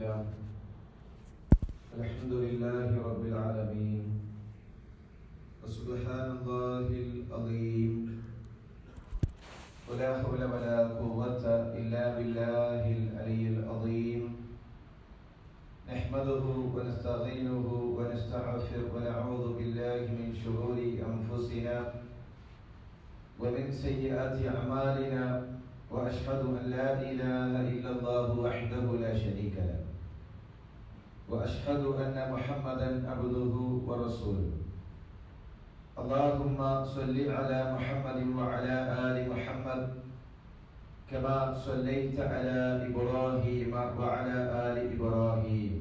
لله الحمد لله رب العالمين وسبحان الله العظيم ولا حول ولا قوة إلا بالله العلي العظيم نحمده ونستعينه ونستغفر ونعوذ بالله من شرور أنفسنا ومن سيئات أعمالنا وأشهد أن لا إله إلا الله وحده لا شريك له وأشهد أن محمدا عبده ورسوله اللهم صل على محمد وعلى آل محمد كما صليت على إبراهيم وعلى آل إبراهيم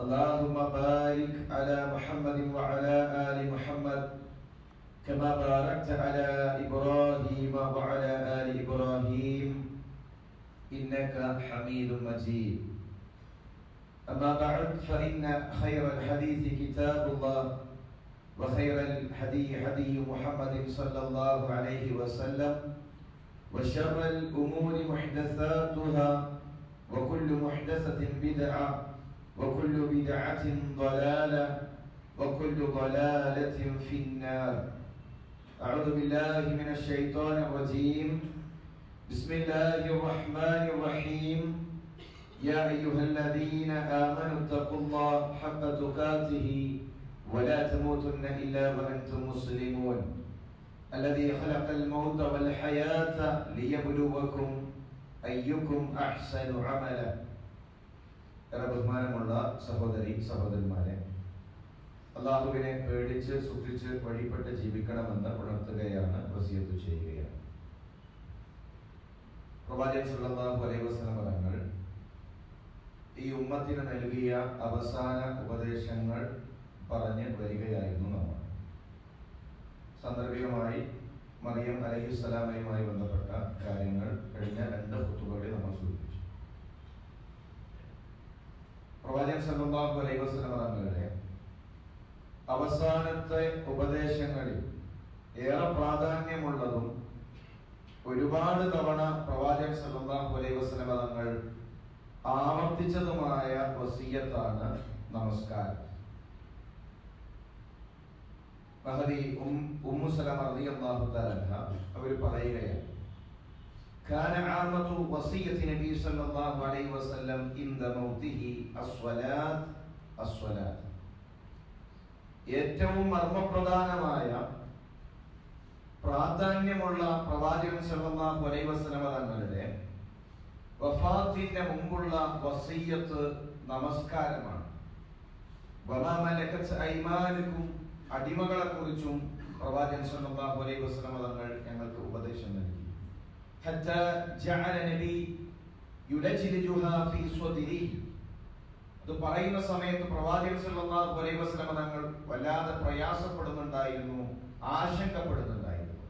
اللهم بارك على محمد وعلى آل محمد كما باركت على إبراهيم وعلى آل إبراهيم إنك حميد مجيد أما بعد فإن خير الحديث كتاب الله وخير الهدي هدي محمد صلى الله عليه وسلم وشر الأمور محدثاتها وكل محدثة بدعة وكل بدعة ضلالة وكل ضلالة في النار أعوذ بالله من الشيطان الرجيم بسم الله الرحمن الرحيم يا أيها الذين آمنوا اتقوا الله حق تقاته ولا تموتن إلا وأنتم مسلمون الذي خلق الموت والحياة ليبلوكم أيكم أحسن عملا ബഹുമാനമുള്ള സഹോദരി സഹോദരന്മാരെ, അല്ലാഹുവിനെ പേടിച്ച് സൂക്ഷിച്ച് വഴിപ്പെട്ട് ജീവിക്കണമെന്ന് ഉണർത്തുകയാണ്, വസിയത്ത് ചെയ്യുകയാണ്. പ്രവാചകൻ സല്ലല്ലാഹു അലൈഹി വസല്ലം തങ്ങൾ ഈ ഉമ്മത്തിന് നൽകിയ അവസാന ഉപദേശങ്ങൾ പറഞ്ഞ് വരികയായിരുന്നു. നമ്മൾ സാന്ദർഭികമായി മറിയം അലൈഹിസ്സലാമയുമായി ബന്ധപ്പെട്ട കാര്യങ്ങൾ കഴിഞ്ഞ 2 ഖുതുബകളിൽ നമ്മൾ സൂചിപ്പിച്ചു. പ്രവാചകൻ സല്ലല്ലാഹു അലൈഹി വസല്ലം തങ്ങളുടെ അവസാനത്തെ ഉപദേശങ്ങളിൽ ഏറെ പ്രാധാന്യമുള്ളതും ഒരുപാട് തവണ പ്രവാചകൻ സല്ലല്ലാഹു അലൈഹി വസല്ലം തങ്ങൾ ആവർത്തിച്ചതുമായ വസിയത്താണ് നമസ്കാരം. മഹദി ഉമ്മു സലമ റളിയല്ലാഹു തആല അൻഹ അവർ പറയുകയാണ്, كان عامة وصية النبي صلى الله عليه وسلم عند موته الصلاة. ഏറ്റവും മർമ്മപ്രധാനമായ പ്രാധാന്യമുള്ള പ്രവാചകൻ സല്ലല്ലാഹു അലൈഹി വസല്ലം തങ്ങളുടെ വഫാത്തിന്റെ മുമ്പുള്ള വസിയ്യത്ത് നമസ്കാരമാണ്. വമാ മലക്കത്ത് ഐമാനുക്കും, അടിമകളെ കുറിച്ചും പ്രവാചകൻ സല്ലല്ലാഹു അലൈഹി വസല്ലം തങ്ങൾ ഞങ്ങൾക്ക് ഉപദേശം നൽകി. ഹത്താ ജഅല നബി യുലജിലുഹാ ഫീ സ്വദ്രിഹി. അത് പറയുന്ന സമയത്ത് പ്രവാചകൻ സല്ലല്ലാഹു അലൈഹി വസല്ലം തങ്ങൾ വല്ലാതെ പ്രയാസപ്പെടുന്നുണ്ടായിരുന്നു, ആശങ്കപ്പെടുന്നുണ്ടായിരുന്നു.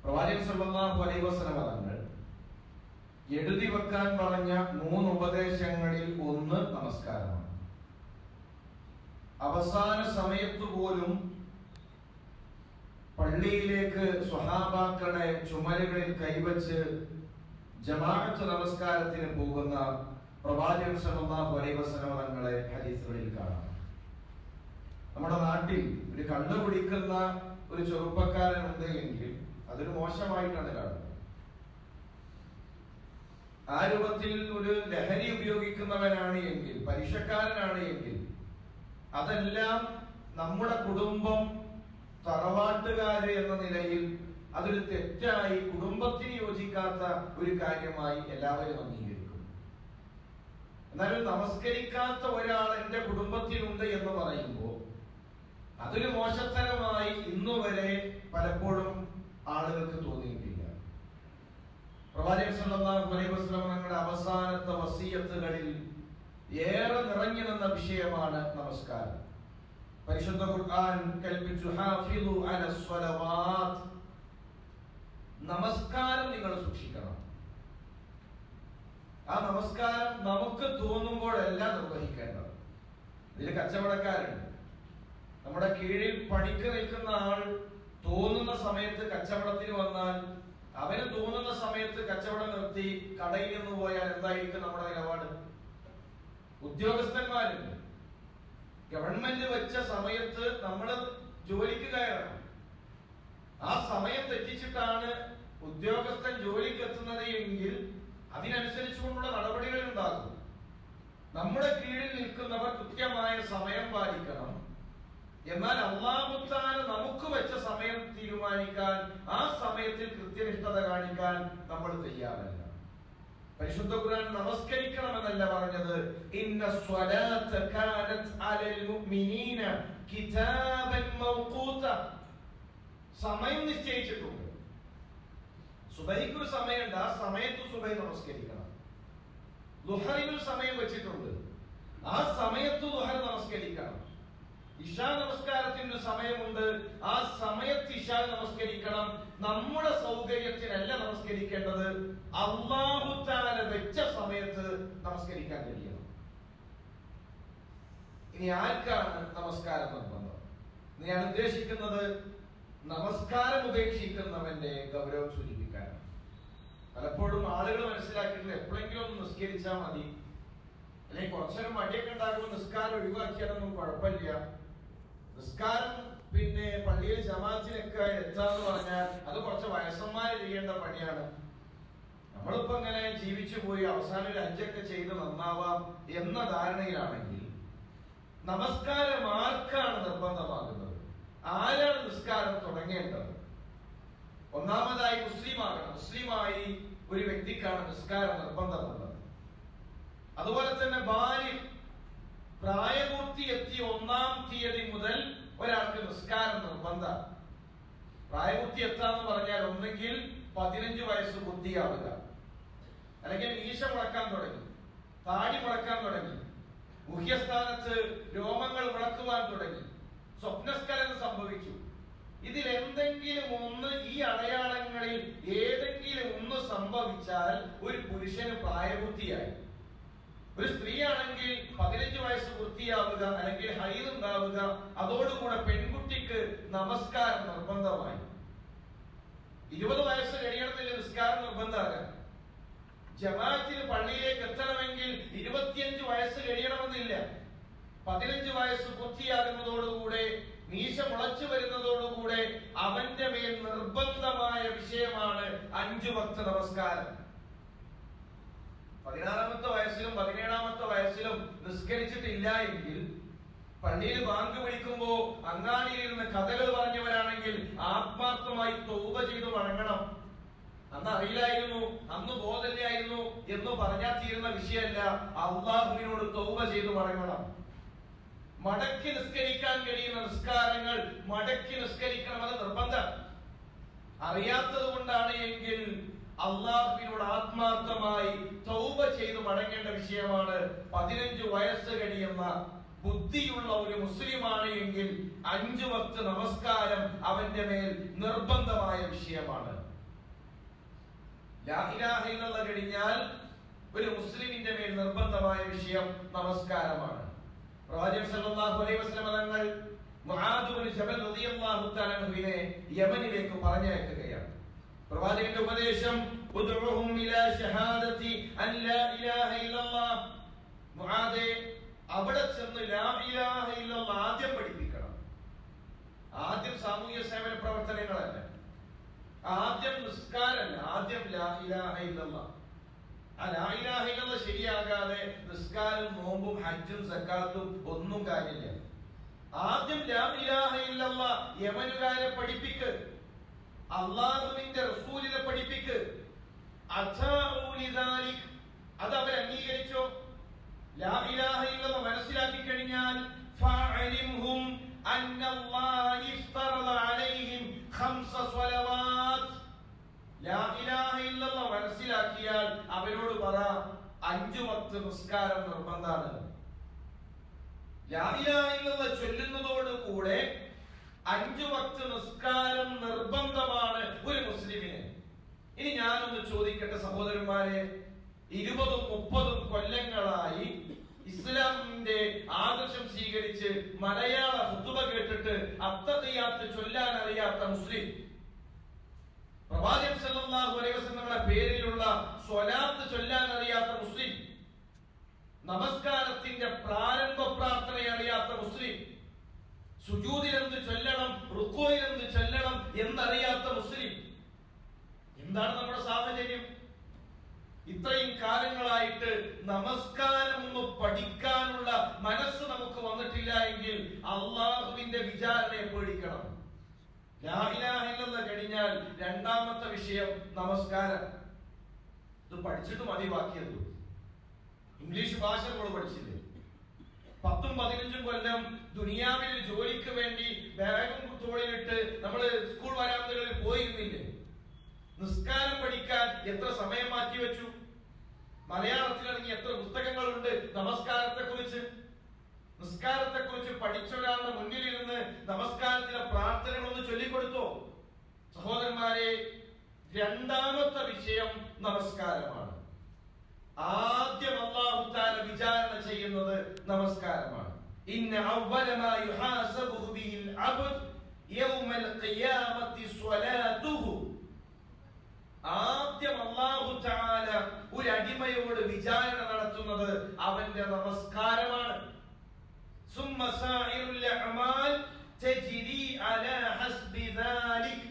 പ്രവാചകൻ സല്ലല്ലാഹു അലൈഹി വസല്ലം തങ്ങൾ എഴുതി വെക്കാൻ പറഞ്ഞ 3 ഉപദേശങ്ങളിൽ ഒന്ന് നമസ്കാരമാണ്. അവസാന സമയത്ത് പോലും പള്ളിയിലേക്ക് സ്വഹാബാക്കളുടെ ചുമലുകളിൽ കൈവച്ച് ജമാഅത്ത് നമസ്കാരത്തിന് പോകുന്ന പ്രവാചകൻ സല്ലല്ലാഹു അലൈഹി വസല്ലം തങ്ങളെ ഹദീസുകളിൽ കാണാം. നമ്മുടെ നാട്ടിൽ ഒരു കണ്ടുപിടിക്കുന്ന ഒരു ചെറുപ്പക്കാരനുണ്ട് എങ്കിൽ അതൊരു മോശമായിട്ടാണ് കാണുന്നത്. ആ രൂപത്തിൽ ഒരു ലഹരി ഉപയോഗിക്കുന്നവനാണ് എങ്കിൽ, പലിശക്കാരനാണ് എങ്കിൽ, അതെല്ലാം നമ്മുടെ കുടുംബം, തറവാട്ടുകാര് എന്ന നിലയിൽ അതൊരു തെറ്റായി, കുടുംബത്തിന് യോജിക്കാത്ത ഒരു കാര്യമായി എല്ലാവരും അംഗീകരിക്കും. എന്നാൽ നമസ്കരിക്കാത്ത ഒരാൾ എന്റെ കുടുംബത്തിലുണ്ട് എന്ന് പറയുമ്പോൾ അതൊരു മോശത്തരമായി ഇന്നുവരെ പലപ്പോഴും ആളുകൾക്ക് തോന്നിയിട്ടില്ല. പ്രവാചകൻ സല്ലല്ലാഹു അലൈഹി വസല്ലം തങ്ങളുടെ അവസാനത്തെ വസിയത്തുകളിൽ ഏറെ നിറഞ്ഞു നിന്ന വിഷയമാണ് നമസ്കാരം. പരിശുദ്ധ ഖുർആൻ കൽപ്പിച്ചു, ഹാഫിളു അലസ്സലവാത്ത്, നമസ്കാരം നിങ്ങൾ സൂക്ഷിക്കണം. ആ നമസ്കാരം നമുക്ക് തോന്നുമ്പോഴല്ല നിർവഹിക്കേണ്ടത്. ഇതിൽ കച്ചവടക്കാരുണ്ട്. നമ്മുടെ കീഴിൽ പണിക്ക് നിൽക്കുന്ന ആൾ തോന്നുന്ന സമയത്ത് കച്ചവടത്തിന് വന്നാൽ അവന് തോന്നുന്ന സമയത്ത് കച്ചവടം നിർത്തി കടയിൽ നിന്ന് പോയാൽ എന്തായിരിക്കും നമ്മുടെ നിലപാട്? ഉദ്യോഗസ്ഥന്മാരുണ്ട്, ഗവൺമെന്റ് വെച്ച സമയത്ത് നമ്മൾ ജോലിക്ക് കയറണം. ആ സമയം തെറ്റിച്ചിട്ടാണ് ഉദ്യോഗസ്ഥൻ ജോലിക്ക് എത്തുന്നത് എങ്കിൽ അതിനനുസരിച്ചുകൊണ്ടുള്ള നടപടികൾ ഉണ്ടാകും. നമ്മുടെ കീഴിൽ നിൽക്കുന്നവർ കൃത്യമായ സമയം പാലിക്കണം. എന്നാൽ അല്ലാഹു തആല നമുക്ക് വെച്ച സമയം തീരുമാനിക്കാൻ, ആ സമയത്തിൽ കൃത്യനിഷ്ഠത കാണിക്കാൻ നമ്മൾ തയ്യാറല്ല. പരിശുദ്ധ ഖുർആൻ നമസ്കരിക്കണമെന്നല്ല പറഞ്ഞത്, ഇന്ന സ്വലാത്ത കാനത് അലൽ മുഅ്മിനീന കിതാബൻ മൗഖൂത. സമയം നിശ്ചയിച്ചിട്ടുണ്ട്. സുബഹിക്ക് ഒരു സമയമുണ്ട്, ആ സമയത്ത് സുബഹി നമസ്കരിക്കണം. ദുഹറിന് സമയം വെച്ചിട്ടുണ്ട്, ആ സമയത്ത് ദുഹർ നമസ്കരിക്കണം. ഇശാ നമസ്കാരത്തിന് സമയമുണ്ട്, ആ സമയത്ത് ഇശാ നമസ്കരിക്കണം. നമ്മുടെ സൗകര്യത്തിനല്ല നമസ്കരിക്കേണ്ടത്, അല്ലാഹു തആല വെച്ച സമയത്ത് നമസ്കരിക്കാൻ കഴിയണം. ഇനി ആർക്കാണ് നമസ്കാരം നിർബന്ധം? ഞാൻ ഉദ്ദേശിക്കുന്നത് നമസ്കാരം ഉപേക്ഷിക്കുന്നവന്റെ ഗൗരവം സൂചിപ്പിക്കാനാണ്. പലപ്പോഴും ആളുകൾ മനസ്സിലാക്കിയിട്ടില്ല, എപ്പോഴെങ്കിലും ഒന്ന് നിസ്കരിച്ചാൽ മതി, അല്ലെങ്കിൽ കുറച്ചൊരു മടിയൊക്കെ ഉണ്ടാകുമ്പോൾ നിസ്കാരം ഒഴിവാക്കിയാലൊന്നും കുഴപ്പമില്ല. നിസ്കാരം പിന്നെ പള്ളിയിൽ ജമാഅത്തിനൊക്കെ എത്താന്ന് പറഞ്ഞാൽ അത് കുറച്ച് വയസ്സന്മാര് ചെയ്യേണ്ട പണിയാണ്. നമ്മളിപ്പോ ഇങ്ങനെ ജീവിച്ചു പോയി അവസാനം ഒരു ഹജ്ജൊക്കെ ചെയ്ത് നന്നാവാം എന്ന ധാരണയിലാണെങ്കിൽ നമസ്കാരം ആർക്കാണ് നിർബന്ധമാകുന്നത്? ആരാണ് നിസ്കാരം തുടങ്ങേണ്ടത്? ഒന്നാമതായി മുസ്ലിമാകണം. മുസ്ലിമായി ഒരു വ്യക്തിക്കാണ് നിസ്കാരം നിർബന്ധമുള്ളത്. അതുപോലെ തന്നെ ബാലിഗ്, പ്രായപൂർത്തി എത്തിയ 1-ാം തീയതി മുതൽ ഒരാൾക്ക് നിസ്കാരം നിർബന്ധം. പ്രായപൂർത്തി എത്താന്ന് പറഞ്ഞാൽ ഒന്നെങ്കിൽ 15 വയസ്സ് പൂർത്തിയാവുക, അല്ലെങ്കിൽ മീശ മുളക്കാൻ തുടങ്ങി, താടി മുളക്കാൻ തുടങ്ങി, മുഖ്യസ്ഥാനത്ത് രോമങ്ങൾ മുളക്കുവാൻ തുടങ്ങി, സ്വപ്നസ്ഖലനം സംഭവിച്ചു. ഇതിൽ എന്തെങ്കിലും ഒന്ന്, ഈ അടയാളങ്ങളിൽ ഏതെങ്കിലും ഒന്ന് സംഭവിച്ചാൽ ഒരു പുരുഷന് പ്രായപൂർത്തിയായി. ഒരു സ്ത്രീയാണെങ്കിൽ 15 വയസ്സ് പൂർത്തിയാവുക, അല്ലെങ്കിൽ ഹൈദ് ഉണ്ടാവുക, അതോടുകൂടെ പെൺകുട്ടിക്ക് നമസ്കാരം നിർബന്ധമായി. 20 വയസ്സ് കഴിയണമെന്നില്ല നിസ്കാരം നിർബന്ധമാകാൻ. ജമാഅത്തിന് പള്ളിയിലേക്ക് എത്തണമെങ്കിൽ 25 വയസ്സ് കഴിയണമെന്നില്ല. 15 വയസ്സ് പൂർത്തിയാകുന്നതോടുകൂടെ, മീശ മുളച്ചു വരുന്നതോടുകൂടെ അവന്റെ മേൽ നിർബന്ധമായ വിഷയമാണ് 5 വക്ത് നമസ്കാരം. 16-ാമത്തെ വയസ്സിലും 17-ാമത്തെ വയസ്സിലും നിസ്കരിച്ചിട്ടില്ല എങ്കിൽ, പള്ളിയിൽ ബാങ്ക് വിളിക്കുമ്പോ അങ്ങാടിയിലിരുന്ന് കഥകൾ പറഞ്ഞവരാണെങ്കിൽ ആത്മാർത്ഥമായി തൗബ ചെയ്തു മടങ്ങണം. അന്ന് അറിയില്ലായിരുന്നു, അന്ന് ബോധമില്ലായിരുന്നു എന്ന് പറഞ്ഞാൽ തീരുന്ന വിഷയമല്ല. അള്ളാഹുവിനോട് തൗബ ചെയ്തു മടങ്ങണം. മടക്കി നിസ്കരിക്കാൻ കഴിയുന്ന നിസ്കാരങ്ങൾ മടക്കി നിസ്കരിക്കണം, അത് നിർബന്ധം. അറിയാത്തത് കൊണ്ടാണ് എങ്കിൽ അള്ളാഹുവിനോട് ആത്മാർത്ഥമായി തൗബ ചെയ്തു മടങ്ങേണ്ട വിഷയമാണ്. 15 വയസ്സ് കഴിയുന്ന ബുദ്ധിയുള്ള ഒരു മുസ്ലിമാണ് എങ്കിൽ 5 വക്ത് നമസ്കാരം അവന്റെ മേൽ നിർബന്ധമായ വിഷയമാണ്. ലാ ഇലാഹ ഇല്ലല്ലാഹ് കഴിഞ്ഞാൽ ഒരു മുസ്ലിമിന്റെ മേൽ നിർബന്ധമായ വിഷയം നമസ്കാരമാണ്. പ്രവാചകൻ സല്ലല്ലാഹു അലൈഹി വസല്ലം തങ്ങൾ മുആദ് ഇബ്നു ജബൽ റളിയല്ലാഹു തആല അൻഹുവിനെ യമനിലേക്ക് പറഞ്ഞയക്കുകയാണ്. പ്രവാചകന്റെ ഉപദേശം, ഉദ്ഉഹും ഇലാ ഷഹാദതി അൻ ലാ ഇലാഹ ഇല്ലല്ലാഹ്. മുആദേ, അവിടെ ചെന്ന് ലാ ഇലാഹ ഇല്ലല്ലാഹ് ആദ്യം പഠിപ്പിക്കണം. ആദ്യം സാമൂഹ്യ സേവന പ്രവർത്തനങ്ങളല്ല, ആദ്യം നിസ്കാരമല്ല, ആദ്യം ലാ ഇലാഹ ഇല്ലല്ലാഹ്. ആ ലാ ഇലാഹ ഇല്ലല്ലാഹ് ശരിയാകാതെ നിസ്കാരം, നോമ്പും, ഹജ്ജും, സക്കാത്തും ഒന്നും കാര്യമില്ല. ആദ്യം ലാ ഇലാഹ ഇല്ലല്ലാഹ് യമനുകാരെ പഠിപ്പിക്ക്, അള്ളാഹുവിന്റെ റസൂലിനെ പഠിപ്പിക്ക്. അത് അവർ അംഗീകരിച്ചോ? ലാ ഇലാഹ ഇല്ലല്ലാഹ് മനസ്സിലാക്കി കഴിഞ്ഞാൽ ഫഅലിംഹും അന്നല്ലാഹ ഇഫ്തറദ അലൈഹിം 5 സ്വലവാത്ത്. ലാ ഇലാഹ ഇല്ലല്ലാഹ് മനസ്സിലാക്കിയാൽ അവരോട് പറ, 5 വക്ത് നിസ്കാരം നിർബന്ധമാണ്. ലാ ഇലാഹ ഇല്ലല്ലാഹ് ചൊല്ലുന്നതോടുകൂടെ 5 വക്ത് നിസ്കാരം നിർബന്ധമാണ് ഒരു മുസ്ലിമിന്. ഇനി ഞാനൊന്ന് ചോദിക്കട്ടെ സഹോദരന്മാരെ, 20-30 കൊല്ലങ്ങളായി ഇസ്ലാമിന്റെ ആദർശം സ്വീകരിച്ച് മലയാള ഖുതുബ കേട്ടിട്ട് അത്തഹിയ്യാത്ത് ചൊല്ലാൻ അറിയാത്ത മുസ്ലിം, പ്രവാചകൻ സല്ലല്ലാഹു അലൈഹി വസല്ലമയുടെ പേരിലുള്ള സ്വലാത്ത് ചൊല്ലാൻ അറിയാത്ത മുസ്ലിം, നമസ്കാരത്തിന്റെ പ്രാരംഭ പ്രാർത്ഥന അറിയാത്ത മുസ്ലിം, സുജൂദിൽ എന്ത് ചൊല്ലണം, റുക്കൂയിൽ എന്ത് ചൊല്ലണം എന്നറിയാത്ത മുസ്ലിം. എന്താണ് നമ്മുടെ സാഹചര്യം? ഇത്രയും കാലങ്ങളായിട്ട് നമസ്കാരം ഒന്ന് പഠിക്കാനുള്ള മനസ്സ് നമുക്ക് വന്നിട്ടില്ല എങ്കിൽ അള്ളാഹുവിന്റെ വിചാരണയെ പേടിക്കണം. ലാ ഇലാഹ ഇല്ലല്ലാഹ് കഴിഞ്ഞാൽ രണ്ടാമത്തെ വിഷയം നമസ്കാരം. ഇത് പഠിച്ചിട്ട് മതി ബാക്കിയല്ലോ. ഇംഗ്ലീഷ് ഭാഷ നമ്മൾ പഠിച്ചില്ലേ? 10-15 കൊല്ലം ദുനിയാവിൽ ജോലിക്ക് വേണ്ടി ബാഗും തോളിലിട്ട് നമ്മൾ സ്കൂൾ വരാന്തകളിൽ പോയിരുന്നില്ലേ? നിസ്കാരം പഠിക്കാൻ എത്ര സമയം മാറ്റി വെച്ചു? മലയാളത്തിലിറങ്ങി എത്ര പുസ്തകങ്ങളുണ്ട് നമസ്കാരത്തെ കുറിച്ച്? നിസ്കാരത്തെ കുറിച്ച് പഠിച്ച ഒരാളുടെ മുന്നിലിരുന്ന് നമസ്കാരത്തിലെ പ്രാർത്ഥനകളൊന്ന് ചൊല്ലിക്കൊടുത്തോ? സഹോദരന്മാരെ, രണ്ടാമത്തെ വിഷയം നമസ്കാരമാണ്. ആദ്യം അല്ലാഹു തആല വിചാരണ ചെയ്യുന്നത് നമസ്കാരമാണ്. ഇന്ന അവ്വല മാ യുഹാസബു ബിഹിൽ അബ്ദ് യൗമൽ ഖിയാമത്തി സ്വലാത്തുഹു. ആദ്യം അല്ലാഹു തആല ഒരു അടിമയോട് വിചാരണ നടത്തുന്നത് അവന്റെ നമസ്കാരമാണ്. സുമ്മ സാഇറുൽ അഅമാൽ തജ്രി അലാ ഹസ്ബി ദാലിക്.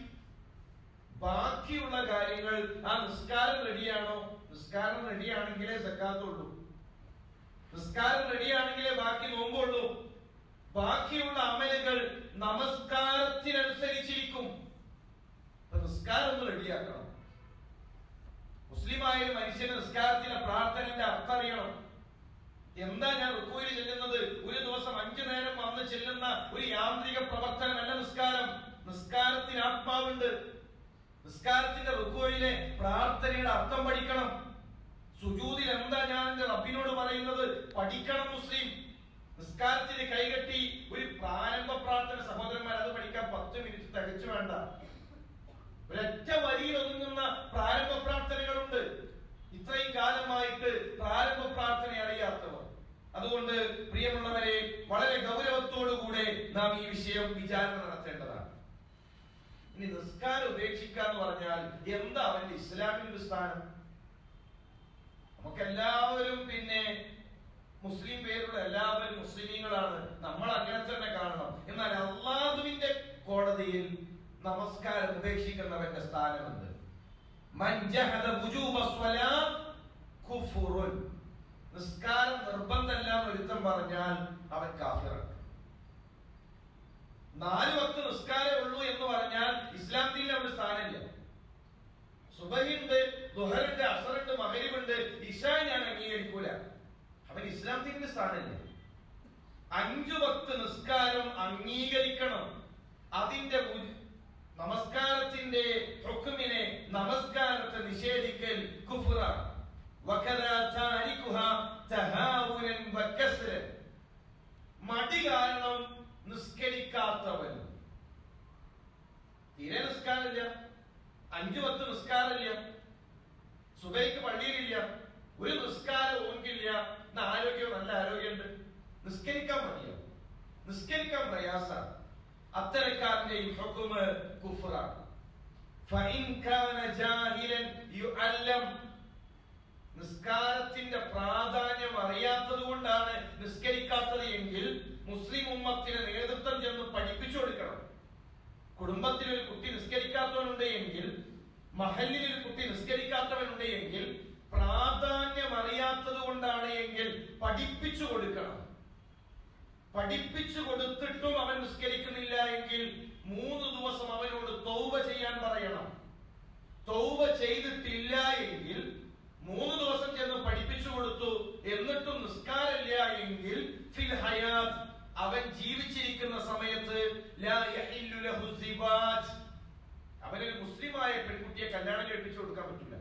ബാക്കിയുള്ള കാര്യങ്ങൾ, ആ നിസ്കാരം റെഡിയാണോ? നിസ്കാരം റെഡിയാണെങ്കിലേ സക്കാത്തുള്ളൂ. നിസ്കാരം റെഡിയാണെങ്കിലേ ബാക്കി നോമ്പുള്ളൂ. ബാക്കിയുള്ള അമലുകൾ നമസ്കാരത്തിനനുസരിച്ചിരിക്കും. നിസ്കാരം ഒന്ന് റെഡിയാക്കണം. മുസ്ലിമായ ഒരു മനുഷ്യന് നിസ്കാരത്തിലെ പ്രാർത്ഥനയുടെ അർത്ഥം അറിയണം. എന്താ ഞാൻ റുക്കൂയിൽ ചെല്ലുന്നത്? ഒരു ദിവസം 5 നേരം വന്ന് ചെല്ലുന്ന ഒരു യാന്ത്രിക പ്രവർത്തനമല്ല നിസ്കാരം. നിസ്കാരത്തിന് ആത്മാവുണ്ട്. നിസ്കാരത്തിന്റെ റുക്കൂയിലെ പ്രാർത്ഥനയുടെ അർത്ഥം പഠിക്കണം. സുജൂദിൽ എന്താ ഞാൻ എന്റെ റബ്ബിനോട് പറയുന്നത് പഠിക്കണം മുസ്ലിം. നിസ്കാരത്തിന് കൈകെട്ടി ഒരു പ്രാരംഭ പ്രാർത്ഥന, സഹോദരന്മാർ, അത് പഠിക്കാൻ 10 മിനിറ്റ് തികച്ചു വേണ്ട. ഒരൊറ്റ വരിയിൽ ഒതുങ്ങുന്ന പ്രാരംഭ പ്രാർത്ഥനകളുണ്ട്. ഇത്രയും കാലമായിട്ട് പ്രാരംഭ പ്രാർത്ഥന അറിയാത്തവർ. അതുകൊണ്ട് പ്രിയമുള്ളവരെ, വളരെ ഗൗരവത്തോടുകൂടെ നാം ഈ വിഷയം വിചാരണ നടത്തേണ്ടതാണ്. ഇനി നിസ്കാരം ഉപേക്ഷിക്കാന്ന് പറഞ്ഞാൽ എന്താ അവന്റെ ഇസ്ലാമിന്റെ ഒരു സ്ഥാനം? നമുക്കെല്ലാവരും പിന്നെ മുസ്ലിം പേരുള്ള എല്ലാവരും മുസ്ലിമീങ്ങളാണ്, നമ്മൾ അങ്ങനെ തന്നെ കാണണം. എന്നാൽ അല്ലാഹുവിന്റെ കോടതിയിൽ നമസ്കാരം ഉപേക്ഷിക്കുന്നവന്റെ സ്ഥാനമുണ്ട്. മൻ ജഹദ വുജൂബ സ്വലാത്ത് കുഫ്റുൻ. നിസ്കാരം നിർബന്ധമല്ല എന്ന് ഒരുത്തൻ പറഞ്ഞാൽ അവൻ കാഫിറാണ്. 4 വക്ത് നിസ്കാരമേ ഉള്ളൂ എന്ന് പറഞ്ഞാൽ ഇസ്ലാം ദീനിൽ അവന് സ്ഥാനമില്ല. സുബഹിണ്ട്, ദുഹറുണ്ട്, അസറുണ്ട്, മഗ്രിബുണ്ട്, ഇശാ ഞാൻ അംഗീകരിക്കൂല. അവൻ ഇസ്ലാം ദീനിൽ സ്ഥാനമില്ല. 5 വക്ത് നിസ്കാരം അംഗീകരിക്കണം. അതിന്റെ നമസ്കാരത്തിന്റെ ഹുക്മിനെ, നമസ്കാരത്തെ നിഷേധിക്കൽ കുഫ്റാണ്. വകദാ താരികുഹാ തഹാവുനൻ വകസ്റൻ. മടി കാരണം നിസ്കരിക്കാത്തവൻ. തീരെ നിസ്കാരമില്ല, 5 വക്ത് നിസ്കാരമില്ല, സുബഹിക്ക് പള്ളിയിലില്ല, ഒരു നിസ്കാരം ഓർക്കില്ല, ആരോഗ്യം നല്ല ആരോഗ്യമുണ്ട്, നിസ്കരിക്കാൻ മതിയോ? നിസ്കരിക്കാൻ പ്രയാസാണ്. അത്തരക്കാരന്റെയും ഹുക്മ് കുഫ്റാണ്. ഫഇൻ കാന ജാഹിലൻ യുഅല്ലം. നിസ്കാരത്തിന്റെ പ്രാധാന്യം അറിയാത്തത് കൊണ്ടാണ് നിസ്കരിക്കാത്തത് എങ്കിൽ മുസ്ലിം ഉമ്മത്തിന് നേതൃത്വം ചെന്ന് പഠിപ്പിച്ചു കൊടുക്കണം. കുടുംബത്തിൽ ഒരു കുട്ടി നിസ്കരിക്കാത്തവനുണ്ട് എങ്കിൽ, മഹല്ലിൽ ഒരു കുട്ടി നിസ്കരിക്കാത്തവനുണ്ട് എങ്കിൽ, പ്രാധാന്യം അറിയാത്തത് കൊണ്ടാണ് എങ്കിൽ പഠിപ്പിച്ചു കൊടുക്കണം. പഠിപ്പിച്ചു കൊടുത്തിട്ടും അവൻ നിസ്കരിക്കുന്നില്ല എങ്കിൽ 3 ദിവസം അവനോട് തൗബ ചെയ്യാൻ പറയണം. തൗബ ചെയ്തിട്ടില്ല എങ്കിൽ 3 ദിവസം ചെന്ന് പഠിപ്പിച്ചു കൊടുത്തു, എന്നിട്ടും നിസ്കാരമില്ല എങ്കിൽ ഫിൽ ഹയാത്ത്, അവൻ ജീവിച്ചിരിക്കുന്ന സമയത്ത് ലാ യഹില്ലു ലഹു സിവാജ്, അവനൊരു മുസ്ലിമായ പെൺകുട്ടിയെ കല്യാണം കഴിപ്പിച്ചു കൊടുക്കാൻ പറ്റില്ല.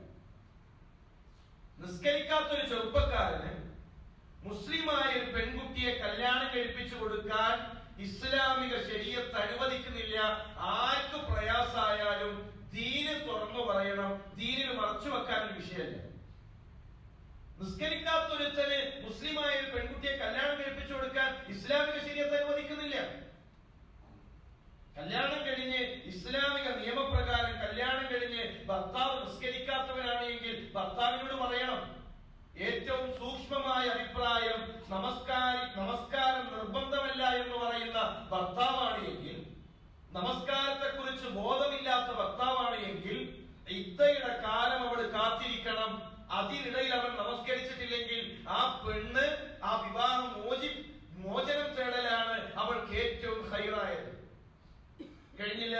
നിസ്കരിക്കാത്തൊരു ചെറുപ്പക്കാരന് മുസ്ലിമായ ഒരു പെൺകുട്ടിയെ കല്യാണം കഴിപ്പിച്ചു കൊടുക്കാൻ ഇസ്ലാമിക ശരീഅത്ത് അനുവദിക്കുന്നില്ല. ആർക്ക് പ്രയാസായാലും ദീന് തുറന്നു പറയണം. ദീനിന് മറച്ചു വെക്കാൻ ഒരു വിഷയമല്ല. നിസ്കരിക്കാത്തൊരുത്തന് മുസ്ലിമായ ഒരു പെൺകുട്ടിയെ കല്യാണം കഴിപ്പിച്ചു കൊടുക്കാൻ ഇസ്ലാമിക ശരീഅത്ത് അനുവദിക്കുന്നില്ല. കല്യാണം കഴിഞ്ഞ് ഇസ്ലാമിക നിയമപ്രകാരം കല്യാണം കഴിഞ്ഞ് ഭർത്താവ് നിസ്കരിക്കാത്തവനാണ് എങ്കിൽ ഭർത്താവിനോട് പറയണം. ഏറ്റവും സൂക്ഷ്മമായ അഭിപ്രായം നമസ്കാരം നിർബന്ധമല്ല എന്ന് പറയുന്ന ഭർത്താവാണ് എങ്കിൽ, നമസ്കാരത്തെ കുറിച്ച് ബോധമില്ലാത്ത ഭർത്താവാണ് എങ്കിൽ ഇദ്ദയുടെ കാലം അവൾ കാത്തിരിക്കണം. അതിനിടയിൽ അവൻ നമസ്കരിച്ചിട്ടില്ലെങ്കിൽ ആ പെണ്ണ് ആ വിവാഹം മോചനം തേടലാണ് അവൾക്ക് ഏറ്റവും ഹൈറായത്. കഴിഞ്ഞില്ല,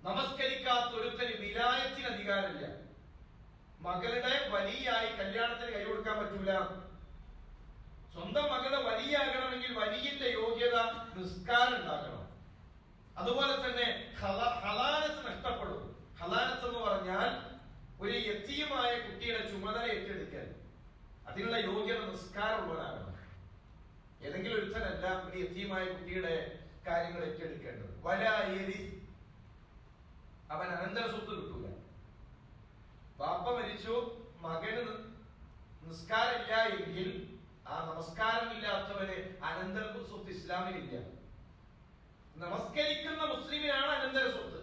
നമസ്കരിക്കാത്ത ഒരുത്തന് വിലായത്തിന് അധികാരമില്ല. മകളുടെ വലിയായി കല്യാണത്തിന് കൈ കൊടുക്കാൻ പറ്റൂല. സ്വന്തം മകളുടെ വലിയാകണമെങ്കിൽ വലിയന്റെ യോഗ്യത നിസ്കാരം ഉണ്ടാക്കണം. അതുപോലെ തന്നെ ഹലാനത്ത് നഷ്ടപ്പെടും. ഹലാനത്ത് എന്ന് പറഞ്ഞാൽ ഒരു യതീമായ കുട്ടിയുടെ ചുമതല ഏറ്റെടുക്കൽ. അതിനുള്ള യോഗ്യത നിസ്കാരമുള്ളവനാകണം. ഏതെങ്കിലും ഒരുത്തനല്ല ഒരു യതീമായ കുട്ടിയുടെ കാര്യങ്ങൾ ഏറ്റെടുക്കേണ്ടത്. വലായരി, അവൻ അനന്തര സ്വത്ത് കിട്ടൂല. ബാപ്പ മരിച്ചു, മകന് നിസ്കാരമില്ല എങ്കിൽ ആ നമസ്കാരമില്ലാത്തവന് അനന്തര സ്വത്ത് ഇസ്ലാമിലില്ല. നമസ്കരിക്കുന്ന മുസ്ലിമിനാണ് അനന്തര സ്വത്ത്.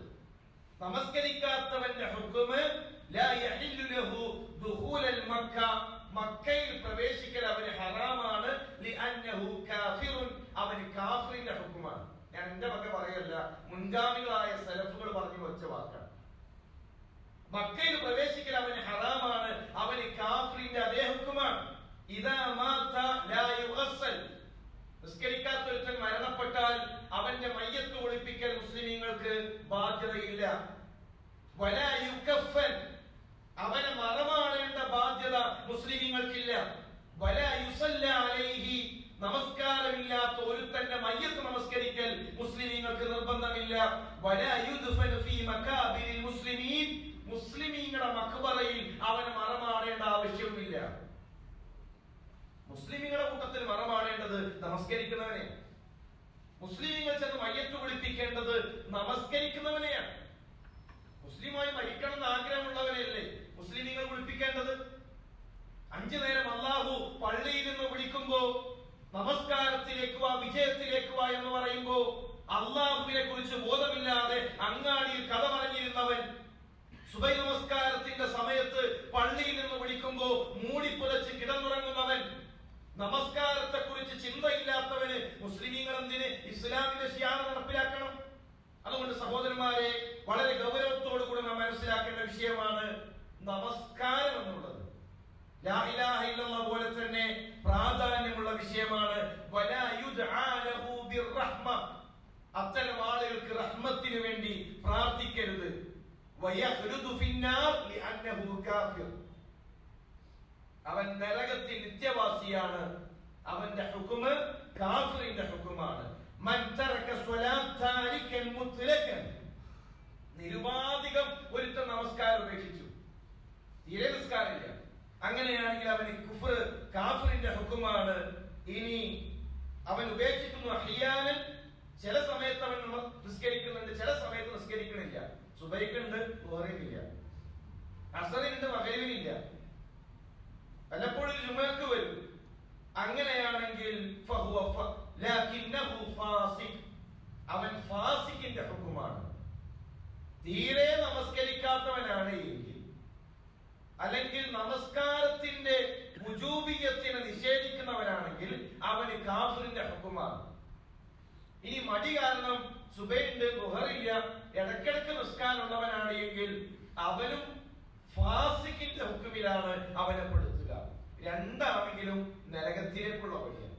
നമസ്കരിക്കാത്തവന്റെ ഹുക്മ് ലാ യഹില്ലു ലഹു ദുഖൂലൽ മക്ക, മക്കയിൽ പ്രവേശിക്കൽ അവന് ഹറാമാണ്. ലിഅന്നഹു കാഫിറുൻ, അവന് കാഫിറിന്റെ ഹുക്മാണ്. ഞാൻ എന്റെ വക പറയല്ല, മുൻഗാമികളായ സലഫുകൾ പറഞ്ഞു വെച്ച വാക്കാണ്. മക്കയിൽ പ്രവേശിക്കൽ അവന് ഹറാമാണ്, അവന് കാഫിറിന്റെ അതേ ഹുക്മാണ്. ഇദാ മാത ലാ യുഗസ്സൽ, നിസ്കരിക്കാത്ത ഒരുത്തൻ മരണപ്പെട്ടാൽ അവന്റെ മയ്യത്ത് ഒളിപ്പിക്കൽ മുസ്ലിമീങ്ങൾക്ക് ബാധ്യതയില്ല. വലാ യുകഫൻ, അവനെ മറമാടേണ്ട ബാധ്യത മുസ്ലിമീങ്ങൾക്കില്ല. വലാ യുസല്ല അലൈഹി, നമസ്കാരമില്ലാത്ത ഒരുത്തന്റെ മയ്യത്ത് നമസ്കരിക്കൽ മുസ്ലിമീങ്ങൾക്ക് നിർബന്ധമില്ല. വലാ യുദ്ഫൻ ഫീ മകാബിരിൽ മുസ്ലിമീൻ, മുസ്ലിമീങ്ങളുടെ മഖ്ബറയിൽ അവനെ മറമാടേണ്ട ആവശ്യവുമില്ല. മുസ്ലിമീങ്ങളുടെ കൂട്ടത്തിൽ മറമാടേണ്ടത് നമസ്കരിക്കുന്നവനെ. മുസ്ലിമീങ്ങൾ ചെന്ന് മയ്യത്ത് കുളിപ്പിക്കേണ്ടത് നമസ്കരിക്കുന്നവനെയാണ്. മുസ്ലിമായി മരിക്കണം എന്ന് ആഗ്രഹമുള്ളവനെയല്ലേ മുസ്ലിമീങ്ങൾ കുളിപ്പിക്കേണ്ടത്. 5 നേരം അല്ലാഹു പള്ളിയിൽ നിന്ന് വിളിക്കുമ്പോ നമസ്കാരത്തിലേക്ക് വാ, വിജയത്തിലേക്ക് വാ എന്ന് പറയുമ്പോ അള്ളാഹുവിനെ കുറിച്ച് ബോധമില്ലാതെ അങ്ങാടിയിൽ കഥ പറഞ്ഞിരുന്നവൻ സുബഹി നമസ്കാരത്തിന്റെ സമയത്ത് പള്ളിയിൽ നിന്ന് വിളിക്കുമ്പോ മൂടിപ്പുതച്ച് കിടന്നുറങ്ങുന്നവൻ, നമസ്കാരത്തെ കുറിച്ച് ചിന്തയില്ലാത്തവന് മുസ്ലിമീങ്ങൾ എന്തിന് ഇസ്ലാമിന്റെ ശിയാർ നടപ്പിലാക്കണം? അതുകൊണ്ട് സഹോദരന്മാരെ, വളരെ ഗൗരവത്തോടു കൂടി നാം മനസ്സിലാക്കേണ്ട വിഷയമാണ് നമസ്കാരം എന്നുള്ളത്. ലാ ഇലാഹ ഇല്ലല്ലാഹ് പോലെ തന്നെ പ്രാധാന്യമുള്ള വിഷയമാണ്. വലാ യുദ്ആ ലഹു ബിർറഹ്മ, അത്തരം ആളുകൾക്ക് റഹ്മത്തിന് വേണ്ടി പ്രാർത്ഥിക്കരുത്. വയഖ്ലുദു ഫിന്നാർ ലിഅന്നഹു കാഫിർ, അവൻ നരകത്തിൽ നിത്യവാസിയാണ്. അവന്റെ ഹുക്മ് കാഫിറിന്റെ ഹുക്മാണ്. മൻ തറക സ്വലാത്തൻ മുത്ലഖൻ, നിരുപാധികം ഒരുത്തൻ നമസ്കാരം ഉപേക്ഷിച്ചു, തീരെ നിസ്കാരമില്ല, അങ്ങനെയാണെങ്കിൽ അവന് കുഫ്ർ, കാഫിറിന്റെ ഹുക്മാണ്. ഇനി അവൻ ഉപേക്ഷിക്കുന്നു അഹ്യാനൻ, ചില സമയത്ത് അവൻ നിസ്കരിക്കുന്നുണ്ട്, ചില സമയത്ത് നിസ്കരിക്കണില്ല. സുബൈക്കുണ്ട്, ളുഹറിനില്ല, അസറിനുണ്ട്, മഗ്രിബിനില്ല, വല്ലപ്പോഴും ജുമഅക്ക് വരും. അങ്ങനെയാണെങ്കിൽ അവൻ ഫാസിഖിന്റെ ഹുക്മാണ്. തീരെ നമസ്കരിക്കാത്തവനാണ് എങ്കിൽ, അല്ലെങ്കിൽ നമസ്കാരത്തിന്റെ വുജൂബിയത്തിനെ നിഷേധിക്കുന്നവനാണെങ്കിൽ അവന് കാഫിറിന്റെ ഹുക്മാണ്. ഇനി മടി കാരണം സുബൈണ്ട്, ളുഹറില്ല, ഇടയ്ക്കിടയ്ക്ക് നിസ്കാരമുള്ളവനാണ് എങ്കിൽ അവനും ഫാസിഖിന്റെ ഹുക്മിലാണ് അവനെ പെടുത്തുക. രണ്ടാണെങ്കിലും നരകത്തിലേക്കുള്ള വഴിയാണ്.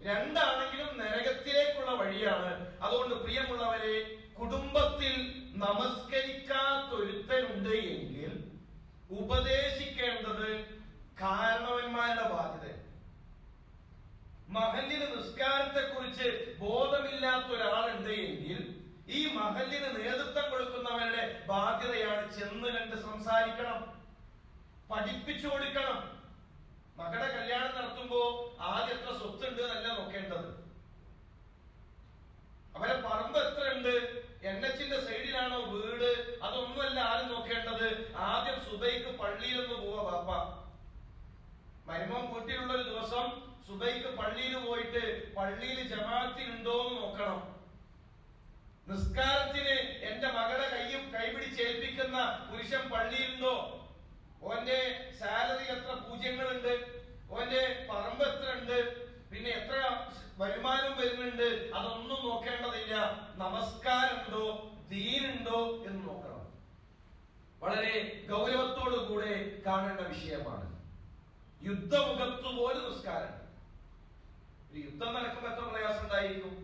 രണ്ടാണെങ്കിലും നരകത്തിലേക്കുള്ള വഴിയാണ്. അതുകൊണ്ട് പ്രിയമുള്ളവരെ, കുടുംബത്തിൽ നമസ്കരിക്കാത്തൊരുത്തനുണ്ട് എങ്കിൽ ഉപദേശിക്കേണ്ടത് കാരണവന്മാരുടെ ബാധ്യത. മഹല്ലിന് നിസ്കാരത്തെ കുറിച്ച് ബോധമില്ലാത്ത ഒരാളുണ്ട് എങ്കിൽ ഈ മഹല്ലിന് നേതൃത്വം കൊടുക്കുന്നവരുടെ ബാധ്യതയാണ് ചെന്ന് കണ്ട് സംസാരിക്കണം, പഠിപ്പിച്ചു കൊടുക്കണം. മകളുടെ കല്യാണം നടത്തുമ്പോ ആദ്യം എത്ര സ്വത്തുണ്ട് എന്നല്ല നോക്കേണ്ടത്, അവരെ പറമ്പ് എത്ര ഉണ്ട്, NH-ന്റെ സൈഡിലാണോ വീട്, അതൊന്നുമല്ല ആരും നോക്കേണ്ടത്. ആദ്യം സുബൈക്ക് പള്ളിയിലൊന്ന് പോവാ ബാപ്പ. മരുമോൻ വീട്ടിലുള്ള ഒരു ദിവസം സുബൈക്ക് പള്ളിയിൽ പോയിട്ട് പള്ളിയിൽ ജമാഅത്തിനുണ്ടോ എന്ന് നോക്കണം. നിസ്കാരത്തിന് എന്റെ മകളെ കൈപിടിച്ചേൽപ്പിക്കുന്ന പുരുഷൻ പള്ളിയിലുണ്ടോ? ഓന്റെ സാലറി എത്ര പൂജ്യങ്ങളുണ്ട്, ഓന്റെ പറമ്പ് എത്ര ഉണ്ട്, പിന്നെ എത്ര വരുമാനം വരുന്നുണ്ട്, അതൊന്നും നോക്കേണ്ടതില്ല. നമസ്കാരമുണ്ടോ, ദീനുണ്ടോ എന്ന് നോക്കണം. വളരെ ഗൗരവത്തോടു കൂടെ കാണേണ്ട വിഷയമാണ്. യുദ്ധമുഖത്ത് പോലും നിസ്കാരം. ഒരു യുദ്ധം നടക്കുമ്പോൾ എത്ര പ്രയാസം ഉണ്ടായിരിക്കും.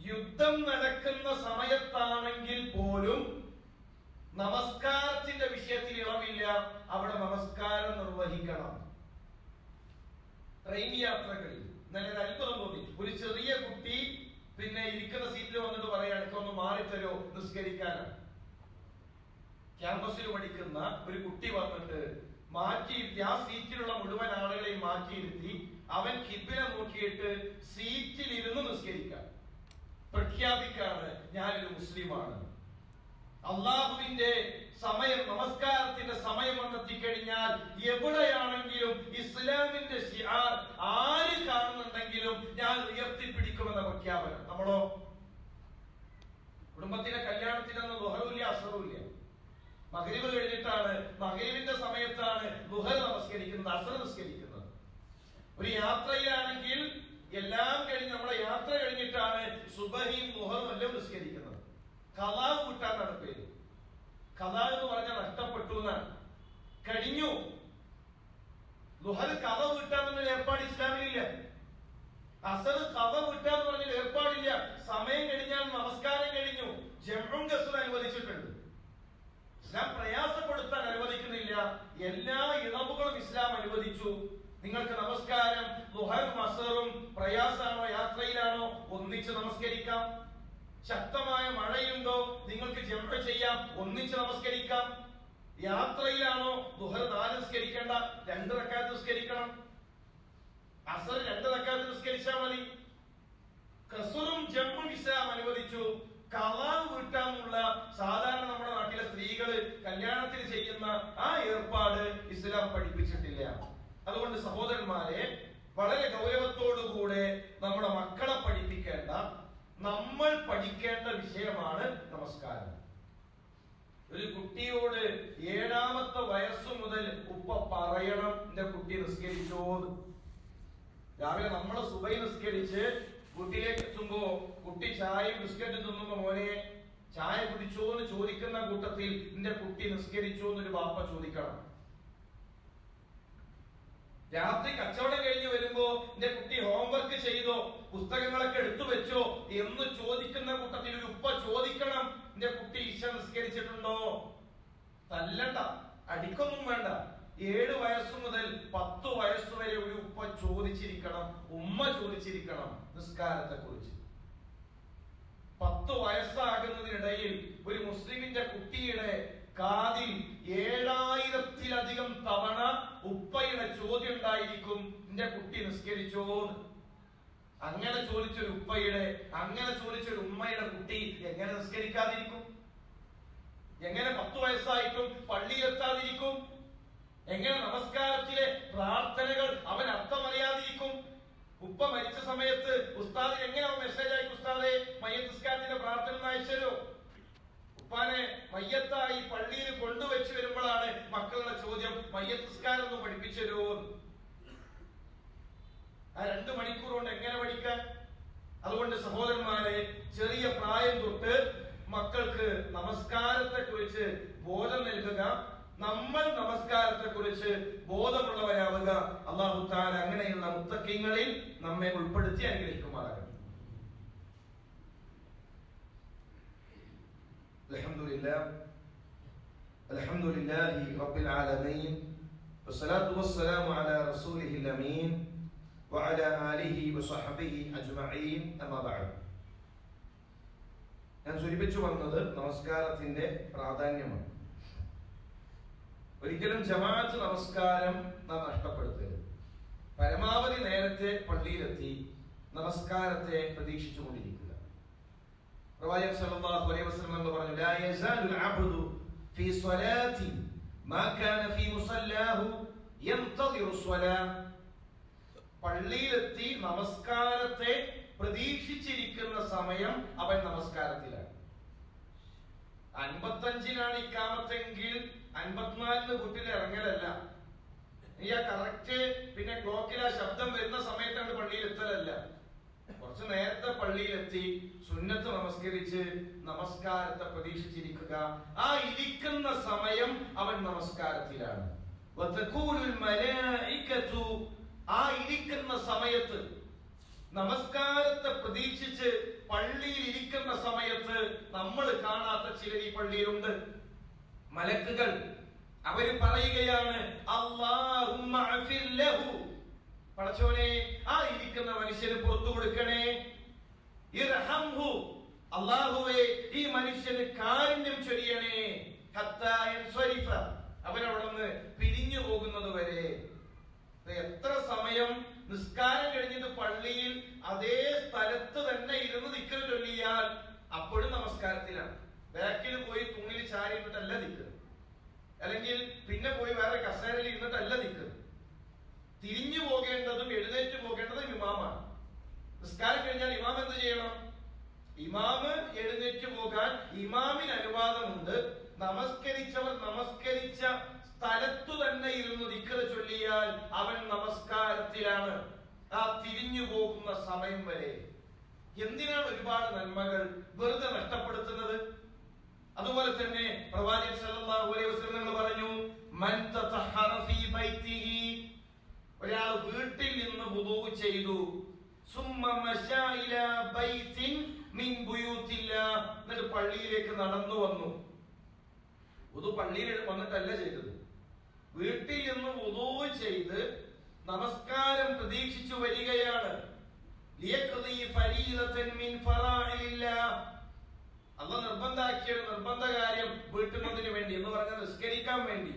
യുദ്ധം നടക്കുന്ന സമയത്താണെങ്കിൽ പോലും നമസ്കാരത്തിന്റെ വിഷയത്തിൽ ഇളവില്ല. അവിടെ നമസ്കാരം നിർവഹിക്കണം. ട്രെയിൻ യാത്രകളിൽ നല്ല അത്ഭുതം തോന്നി. ഒരു ചെറിയ കുട്ടി പിന്നെ ഇരിക്കുന്ന സീറ്റിൽ വന്നിട്ട് പറയാൻ എനിക്കൊന്ന് മാറിത്തരോ നിസ്കരിക്കാനാണ്. ക്യാമ്പസിൽ പഠിക്കുന്ന ഒരു കുട്ടി വന്നിട്ട് മാറ്റിയിരുത്തി, ആ സീറ്റിലുള്ള മുഴുവൻ ആളുകളെയും മാറ്റിയിരുത്തി അവൻ ഖിബ്ല നോക്കിയിട്ട് സീറ്റിൽ ഇരുന്ന് നിസ്കരിക്കാൻ പ്രഖ്യാപിക്കാണ്, ഞാനൊരു മുസ്ലിമാണ്. അള്ളാഹുവിന്റെ സമയം, നമസ്കാരത്തിന്റെ സമയം വന്നെത്തിക്കഴിഞ്ഞാൽ എവിടെയാണെങ്കിലും ഇസ്ലാമിന്റെ ശിആർ ആര് കാണുന്നുണ്ടെങ്കിലും ഞാൻ ഉയർത്തിപ്പിടിക്കുമെന്ന പ്രഖ്യാപനം. നമ്മളോ കുടുംബത്തിന്റെ കല്യാണത്തിനൊന്നും ദുഹറുമില്ല, അസറുമില്ല. മഗ്രിബ് കഴിഞ്ഞിട്ടാണ്, മഗ്രിബിന്റെ സമയത്താണ് ദുഹർ നമസ്കരിക്കുന്നത്, അസർ നിസ്കരിക്കുന്നത്. ഒരു യാത്രയിലാണെങ്കിൽ എല്ലാം കഴിഞ്ഞ് നമ്മുടെ യാത്ര കഴിഞ്ഞിട്ടാണ് സുബഹിയും ദുഹറും എല്ലാം നിസ്കരിക്കുന്നത്. ഖളാ കൂട്ടാന്നാണ് പേര്. ഖളാ എന്ന് പറഞ്ഞാൽ നഷ്ടപ്പെട്ടു എന്നാണ്. കഴിഞ്ഞു. ദുഹർ ഖള വീട്ടാന്നുള്ള ഏർപ്പാട് ഇസ്ലാമിലില്ല. അസർ ഖള വീട്ടാന്ന് പറഞ്ഞ ഏർപ്പാടില്ല. സമയം കഴിഞ്ഞാൽ നമസ്കാരം കഴിഞ്ഞു. ജംഉം കസ്റും അനുവദിച്ചിട്ടുണ്ട്. ഇസ്ലാം പ്രയാസപ്പെടുത്താൻ അനുവദിക്കുന്നില്ല. എല്ലാ ഇളവുകളും ഇസ്ലാം അനുവദിച്ചു. നിങ്ങൾക്ക് നമസ്കാരം ദുഹറും അസറും പ്രയാസാണോ, യാത്രയിലാണോ, ഒന്നിച്ച് നമസ്കരിക്കാം. ശക്തമായ മഴയുണ്ടോ, നിങ്ങൾക്ക് ജംഉ ചെയ്യാം, ഒന്നിച്ച് നമസ്കരിക്കാം. യാത്രയിലാണോ, ദുഹർ 4 നിസ്കരിക്കേണ്ട, 2 റക്അത്ത് നിസ്കരിക്കണം. അസർ 2 റക്അത്ത് നിസ്കരിച്ചാൽ മതി. ഖസ്റും ജംഉം ഇസ്ലാം അനുവദിച്ചു. ഖളാ വീട്ടാനുള്ള സാധാരണ നമ്മുടെ നാട്ടിലെ സ്ത്രീകള് കല്യാണത്തിന് ചെയ്യുന്ന ആ ഏർപ്പാട് ഇസ്ലാം പഠിപ്പിച്ചിട്ടില്ല. അതുകൊണ്ട് സഹോദരന്മാരെ, വളരെ ഗൗരവത്തോടുകൂടെ നമ്മുടെ മക്കളെ പഠിപ്പിക്കേണ്ട, നമ്മൾ പഠിക്കേണ്ട വിഷയമാണ് നമസ്കാരം. ഒരു കുട്ടിയോട് 7ാമത്തെ വയസ്സു മുതൽ ഉപ്പ പറയണം, എന്റെ കുട്ടി നിസ്കരിച്ചോ. രാവിലെ നമ്മള് സുബഹി നിസ്കരിച്ച് വീട്ടിലേക്ക് എത്തുമ്പോ കുട്ടി ചായയും ബിസ്ക്കറ്റും തിന്നുമ്പോ മോനെ ചായ കുടിച്ചോ എന്ന് ചോദിക്കുന്ന കൂട്ടത്തിൽ എന്റെ കുട്ടി നിസ്കരിച്ചോ എന്നൊരു ബാപ്പ ചോദിക്കണം. രാത്രി കച്ചവടം കഴിഞ്ഞ് വരുമ്പോ എന്റെ കുട്ടി ഹോംവർക്ക് ചെയ്തോ, പുസ്തകങ്ങളൊക്കെ എടുത്തു വെച്ചോ എന്ന് ചോദിക്കുന്ന കൂട്ടത്തിൽ ഒരു ഉപ്പ ചോദിക്കണം, എന്റെ കുട്ടി ഇശ നിസ്കരിച്ചിട്ടുണ്ടോ. തല്ലണ്ട, അടിക്കൊന്നും വേണ്ട. 7 വയസ്സു മുതൽ 10 വയസ്സ് വരെ ഒരു ഉപ്പ ചോദിച്ചിരിക്കണം, ഉമ്മ ചോദിച്ചിരിക്കണം നിസ്കാരത്തെ കുറിച്ച്. 10 വയസ്സാകുന്നതിനിടയിൽ ഒരു മുസ്ലിമിന്റെ കുട്ടിയുടെ കാതിൽ 7000-ത്തിലധികം തവണ ഉപ്പയുടെ ചോദ്യം ഉണ്ടായിരിക്കും, എന്റെ കുട്ടി നിസ്കരിച്ചോ. അങ്ങനെ ചോദിച്ചൊരു ഉപ്പയുടെ, അങ്ങനെ ചോദിച്ചൊരു ഉമ്മയുടെ കുട്ടി എങ്ങനെ നിസ്കരിക്കാതിരിക്കും? എങ്ങനെ 10 വയസ്സായിട്ടും പള്ളിയിലെത്താതിരിക്കും? എങ്ങനെ നമസ്കാരത്തിലെ പ്രാർത്ഥനകൾ അവൻ അർത്ഥമറിയാതിരിക്കും? ഉപ്പ മരിച്ച സമയത്ത് ഉസ്താദിന് എങ്ങനെ മെസ്സേജ് അയക്കും, ഉസ്താദെ മയ്യത്ത് നിസ്കാരത്തിന്റെ പ്രാർത്ഥന അയച്ചോ. ഉപ്പാനെ മയ്യത്തായി പള്ളിയിൽ കൊണ്ടുവച്ച് വരുമ്പോഴാണ് മക്കളുടെ ചോദ്യം, മയ്യത്ത് നിസ്കാരം ഒന്ന് പഠിപ്പിച്ചോ. ആ 2 മണിക്കൂർ കൊണ്ട് എങ്ങനെ പഠിക്കാൻ? അതുകൊണ്ട് സഹോദരന്മാരെ, ചെറിയ പ്രായം തൊട്ട് മക്കൾക്ക് നമസ്കാരത്തെ കുറിച്ച് ബോധം നൽകുക, നമ്മൾ നമസ്കാരത്തെ കുറിച്ച് ബോധമുള്ളവരാവുക. അല്ലാഹു തആല അങ്ങനെയുള്ള മുത്തഖീങ്ങളിൽ നമ്മെ ഉൾപ്പെടുത്തി അനുഗ്രഹിക്കുമാറാകട്ടെ. അൽഹംദുലില്ലാഹി റബ്ബിൽ ആലമീൻ വസ്സലാത്തു വസ്സലാമു അലാ റസൂലിഹിൽ അമീൻ വഅലാ ആലിഹി വസഹ്ബിഹി അജ്മഈൻ. അമ്മാ ബഅദ്. ഞാൻ സൂചിപ്പിച്ചു വന്നത് നമസ്കാരത്തിന്റെ പ്രാധാന്യമാണ്. ഒരിക്കലും ജമാഅത്ത് നമസ്കാരം നാം നഷ്ടപ്പെടുത്തരുത്. പരമാവധി നേരത്തെ പള്ളിയിലെത്തി നമസ്കാരത്തെ പ്രതീക്ഷിച്ചുകൊണ്ടിരിക്കുക. പ്രവാചകൻ സല്ലല്ലാഹു അലൈഹി വസല്ലം എന്ന് പറഞ്ഞു, ലാ യസാലുൽ അബ്ദു ഫീ സ്വലാത്തി മാ കാന ഫീ മുസല്ലാഹു യൻതദിറു സ്വലാ. പള്ളിയിലെത്തി നമസ്കാരത്തെ പ്രതീക്ഷിച്ചിരിക്കുന്ന സമയം അവൻ നമസ്കാരത്തിലാണ്. 55-നാണ് ഇക്കാമത്തെങ്കിൽ 54-ന് വീട്ടിൽ ഇറങ്ങലല്ല. ഈ ആ കറക്റ്റ് പിന്നെ ക്ലോക്കിൽ ആ ശബ്ദം വരുന്ന സമയത്താണ് പള്ളിയിൽ എത്തലല്ല. കുറച്ച് നേരത്തെ പള്ളിയിലെത്തി സുന്നത്ത് നമസ്കരിച്ച് നമസ്കാരത്തെ പ്രതീക്ഷിച്ചിരിക്കുക. ആ ഇരിക്കുന്ന സമയം അവൻ നമസ്കാരത്തിലാണ്. ആ ഇരിക്കുന്ന സമയത്ത് നമസ്കാരത്തെ പ്രതീക്ഷിച്ച് പള്ളിയിൽ ഇരിക്കുന്ന സമയത്ത് നമ്മൾ കാണാത്ത ചിലർ ഈ പള്ളിയിലുണ്ട്. മലക്കുകൾ അവര് പറയുകയാണ്, അല്ലാഹുമ്മ അഫിർ ലഹു, പടച്ചോനെ ആ ഇരിക്കുന്ന മനുഷ്യന് പുറത്തു കൊടുക്കണേ. ഇർഹംഹു, അല്ലാഹുവേ ഈ മനുഷ്യന് കാരുണ്യം ചൊരിയണേ. ഹത്താ യൻസരിഫ, അവനവിടെ നിന്ന് പിരിഞ്ഞു പോകുന്നത് വരെ. എത്ര സമയം നിസ്കാരം കഴിഞ്ഞിട്ട് പള്ളിയിൽ അതേ സ്ഥലത്ത് തന്നെ ഇരുന്ന് ദിക്ർ ചൊല്ലിയാൽ അപ്പോഴും നമസ്കാരത്തിലാണ്. ബാക്കിൽ പോയി തൂണിൽ ചാരി ഇരുന്നിട്ടല്ല ദിക്ർ, അല്ലെങ്കിൽ പിന്നെ പോയി വേറെ കസേരയിൽ ഇരുന്നിട്ടല്ല ദിക്ർ. തിരിഞ്ഞു പോകേണ്ടതും എഴുന്നേറ്റ് പോകേണ്ടതും ഇമാമാണ്. നിസ്കാരം കഴിഞ്ഞാൽ ഇമാം എന്ത് ചെയ്യണം? ഇമാമ് എഴുന്നേറ്റ് പോകാൻ ഇമാമിന് അനുവാദമുണ്ട്. നമസ്കരിച്ചവർ നമസ്കരിച്ച സ്ഥലത്തു തന്നെ ഇരുന്ന് ദിക്ർ ചൊല്ലിയാൽ അവൻ നമസ്കാരത്തിലാണ്. ആ തിരിഞ്ഞു പോകുന്ന സമയം വരെ. എന്തിനാണ് ഒരുപാട് നന്മകൾ വെറുതെ നഷ്ടപ്പെടുത്തുന്നത്? അതുപോലെ തന്നെ പ്രവാചകൻ സല്ലല്ലാഹു അലൈഹി വസല്ലം പറഞ്ഞു, മൻ തതഹറ ഫീ ബൈതിഹി, ഒരാൾ വീട്ടിൽ നിന്ന് വുദൂ ചെയ്തു, സുമ്മ മശാ ഇലാ ബൈതിൻ മിൻ ബുയൂത്തില്ലാഹ്, എന്നിട്ട് പള്ളിയിലേക്ക് നടന്നു വന്നു. വുദൂ പള്ളിയിൽ വന്നിട്ടല്ല ചെയ്തത്, വീട്ടിൽ നിന്ന് വുദൂ ചെയ്ത് നമസ്കാരം പ്രതീക്ഷിച്ചു വരികയാണ്. ലിയഖ്ദി ഫരീദതൻ മിൻ ഫറാഇലില്ലാഹ്, അല്ലാഹു നിർബന്ധാക്കിയ നിർബന്ധ കാര്യം വീട്ടുന്നതിന് വേണ്ടി എന്ന് പറഞ്ഞാൽ നിസ്കരിക്കാൻ വേണ്ടി.